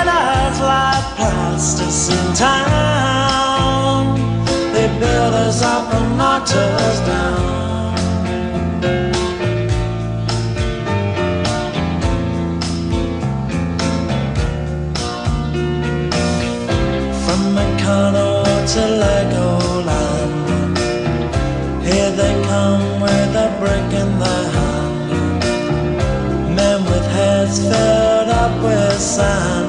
Bright eyes like plasticine town. They build us up and knocked us down. From Meccano to Legoland, here they come with a brick in their hand. Men with heads filled up with sand.